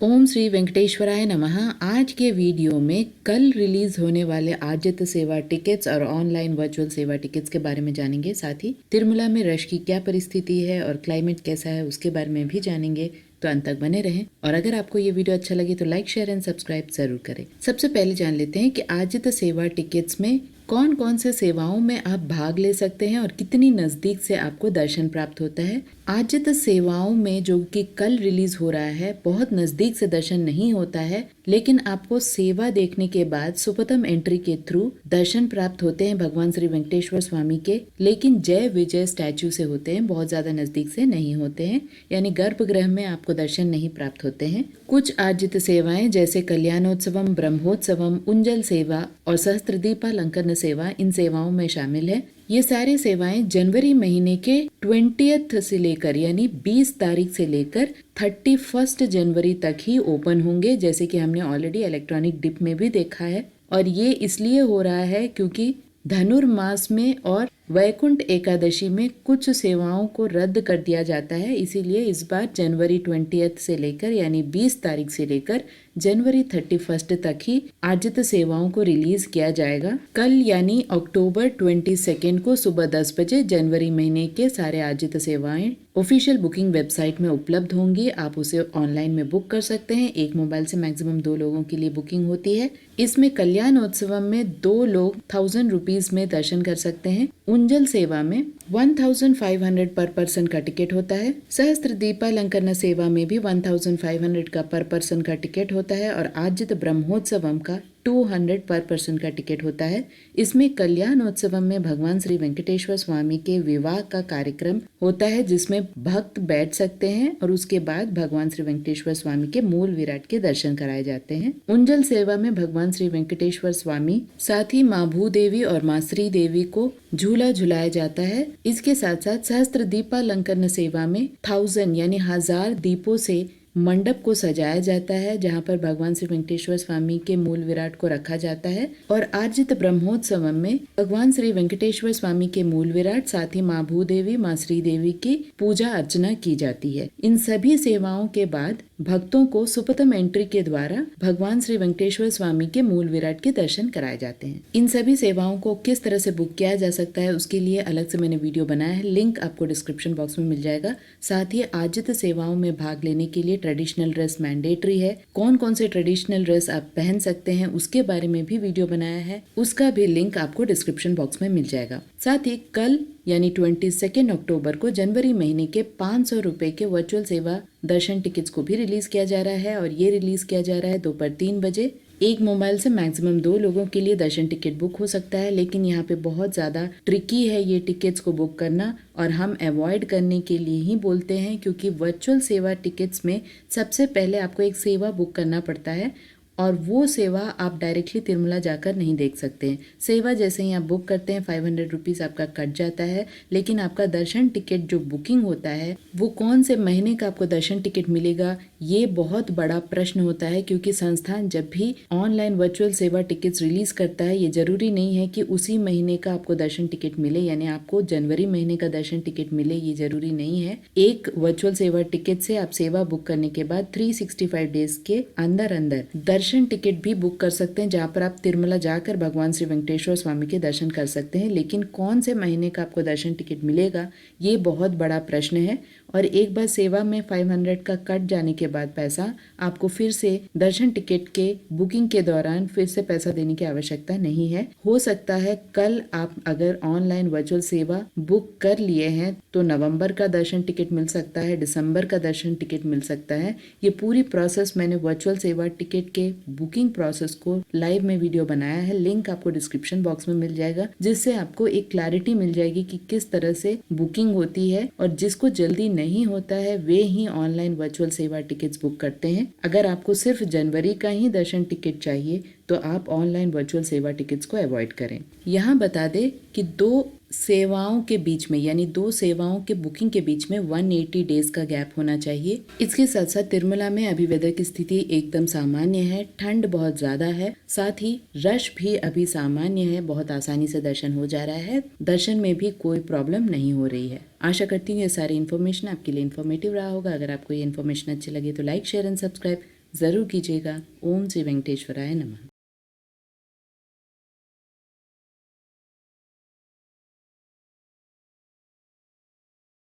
ओम श्री वेंकटेश्वराय नमः। आज के वीडियो में कल रिलीज होने वाले आर्जित सेवा टिकट्स और ऑनलाइन वर्चुअल सेवा टिकट्स के बारे में जानेंगे। साथ ही तिरुमला में रश की क्या परिस्थिति है और क्लाइमेट कैसा है उसके बारे में भी जानेंगे, तो अंत तक बने रहें। और अगर आपको ये वीडियो अच्छा लगे तो लाइक, शेयर एंड सब्सक्राइब जरूर करें। सबसे पहले जान लेते हैं कि आर्जित सेवा टिकट्स में कौन कौन से सेवाओं में आप भाग ले सकते हैं और कितनी नजदीक से आपको दर्शन प्राप्त होता है। आर्जित सेवाओं में जो कि कल रिलीज हो रहा है, बहुत नजदीक से दर्शन नहीं होता है, लेकिन आपको सेवा देखने के बाद सुपथम एंट्री के थ्रू दर्शन प्राप्त होते हैं भगवान श्री वेंकटेश्वर स्वामी के, लेकिन जय विजय स्टैचू से होते हैं, बहुत ज्यादा नजदीक से नहीं होते हैं, यानी गर्भगृह में आपको दर्शन नहीं प्राप्त होते हैं। कुछ आर्जित सेवाएं जैसे कल्याणोत्सवम, ब्रह्मोत्सवम, उंजल सेवा और सहस्त्रदीपालंकरण सेवा इन सेवाओं में शामिल है। ये सारी सेवाएं जनवरी महीने के 20th से लेकर यानी 20 तारीख से लेकर 31 जनवरी तक ही ओपन होंगे, जैसे कि हमने ऑलरेडी इलेक्ट्रॉनिक डिप में भी देखा है। और ये इसलिए हो रहा है क्योंकि धनुर्मास में और वैकुंठ एकादशी में कुछ सेवाओं को रद्द कर दिया जाता है, इसीलिए इस बार जनवरी 20th से लेकर यानी 20 तारीख से लेकर जनवरी 31 तक ही आर्जित सेवाओं को रिलीज किया जाएगा। कल यानी अक्टूबर 22 को सुबह 10 बजे जनवरी महीने के सारे आर्जित सेवाएं ऑफिशियल बुकिंग वेबसाइट में उपलब्ध होंगी। आप उसे ऑनलाइन में बुक कर सकते हैं। एक मोबाइल से मैक्सिमम 2 लोगों के लिए बुकिंग होती है। इसमें कल्याणोत्सव में 2 लोग 1000 रुपीज में दर्शन कर सकते हैं। उंजल सेवा में 1500 पर पर्सन का टिकट होता है। सहस्त्र दीपालंकरण सेवा में भी 1500 का पर पर्सन का टिकट होता है और आर्जित ब्रह्मोत्सवम का 200 पर पर्सन का टिकट होता है। इसमें कल्याणोत्सवम में भगवान श्री वेंकटेश्वर स्वामी के विवाह का कार्यक्रम होता है, जिसमें भक्त बैठ सकते हैं और उसके बाद भगवान श्री वेंकटेश्वर स्वामी के मूल विराट के दर्शन कराए जाते हैं। उंजल सेवा में भगवान श्री वेंकटेश्वर स्वामी साथ ही माँ भूदेवी और माँ श्री देवी को झूला झुलाया जाता है। इसके साथ साथ सहस्त्र दीपालंकरण सेवा में 1000 यानी 1000 दीपों से मंडप को सजाया जाता है, जहाँ पर भगवान श्री वेंकटेश्वर स्वामी के मूल विराट को रखा जाता है। और आर्जित ब्रह्मोत्सव में भगवान श्री वेंकटेश्वर स्वामी के मूल विराट साथ ही माँ भूदेवी, माँ श्री देवी की पूजा अर्चना की जाती है। इन सभी सेवाओं के बाद भक्तों को सुपथम एंट्री के द्वारा भगवान श्री वेंकटेश्वर स्वामी के मूल विराट के दर्शन कराए जाते हैं। इन सभी सेवाओं को किस तरह से बुक किया जा सकता है उसके लिए अलग से मैंने वीडियो बनाया है, लिंक आपको डिस्क्रिप्शन बॉक्स में मिल जाएगा। साथ ही आर्जित सेवाओं में भाग लेने के लिए ट्रेडिशनल ड्रेस मैंडेटरी है। कौन कौन से ट्रेडिशनल ड्रेस आप पहन सकते हैं उसके बारे में भी वीडियो बनाया है, उसका भी लिंक आपको डिस्क्रिप्शन बॉक्स में मिल जाएगा। साथ ही कल यानी 22 अक्टूबर को जनवरी महीने के 500 रुपए के वर्चुअल सेवा दर्शन टिकट्स को भी रिलीज किया जा रहा है और ये रिलीज किया जा रहा है दोपहर 3 बजे। एक मोबाइल से मैक्सिमम 2 लोगों के लिए दर्शन टिकट बुक हो सकता है, लेकिन यहाँ पे बहुत ज़्यादा ट्रिकी है ये टिकट्स को बुक करना और हम अवॉइड करने के लिए ही बोलते हैं, क्योंकि वर्चुअल सेवा टिकट्स में सबसे पहले आपको एक सेवा बुक करना पड़ता है और वो सेवा आप डायरेक्टली तिरुमला जाकर नहीं देख सकते हैं। सेवा जैसे ही आप बुक करते हैं 500 रुपीज़ आपका कट जाता है, लेकिन आपका दर्शन टिकट जो बुकिंग होता है वो कौन से महीने का आपको दर्शन टिकट मिलेगा, ये बहुत बड़ा प्रश्न होता है। क्योंकि संस्थान जब भी ऑनलाइन वर्चुअल सेवा टिकट्स रिलीज करता है, ये जरूरी नहीं है कि उसी महीने का आपको दर्शन टिकट मिले, यानी आपको जनवरी महीने का दर्शन टिकट मिले, ये जरूरी नहीं है। एक वर्चुअल सेवा टिकट से आप सेवा बुक करने के बाद 365 डेज के अंदर अंदर दर्शन टिकट भी बुक कर सकते हैं, जहाँ पर आप तिरुमला जाकर भगवान श्री वेंकटेश्वर स्वामी के दर्शन कर सकते हैं। लेकिन कौन से महीने का आपको दर्शन टिकट मिलेगा, ये बहुत बड़ा प्रश्न है। और एक बार सेवा में 500 का कट जाने के बाद पैसा आपको फिर से दर्शन टिकट के बुकिंग के दौरान फिर से पैसा देने की आवश्यकता नहीं है। हो सकता है कल आप अगर ऑनलाइन वर्चुअल सेवा बुक कर लिए हैं तो नवंबर का दर्शन टिकट मिल सकता है, दिसंबर का दर्शन टिकट मिल सकता है। ये पूरी प्रोसेस मैंने वर्चुअल सेवा टिकट के बुकिंग प्रोसेस को लाइव में वीडियो बनाया है, लिंक आपको डिस्क्रिप्शन बॉक्स में मिल जाएगा, जिससे आपको एक क्लैरिटी मिल जाएगी कि किस तरह से बुकिंग होती है। और जिसको जल्दी नहीं होता है वे ही ऑनलाइन वर्चुअल सेवा टिकट्स बुक करते हैं। अगर आपको सिर्फ जनवरी का ही दर्शन टिकट चाहिए तो आप ऑनलाइन वर्चुअल सेवा टिकट्स को अवॉइड करें। यहाँ बता दें कि 2 सेवाओं के बीच में यानी 2 सेवाओं के बुकिंग के बीच में 180 डेज का गैप होना चाहिए। इसके साथ साथ तिरुमला में अभी वेदर की स्थिति एकदम सामान्य है, ठंड बहुत ज्यादा है, साथ ही रश भी अभी सामान्य है, बहुत आसानी से दर्शन हो जा रहा है, दर्शन में भी कोई प्रॉब्लम नहीं हो रही है। आशा करती हूँ ये सारी इन्फॉर्मेशन आपके लिए इन्फॉर्मेटिव रहा होगा। अगर आपको ये इन्फॉर्मेशन अच्छी लगी तो लाइक, शेयर एंड सब्सक्राइब ज़रूर कीजिएगा। ओम श्री वेंकटेश्वराय नमः।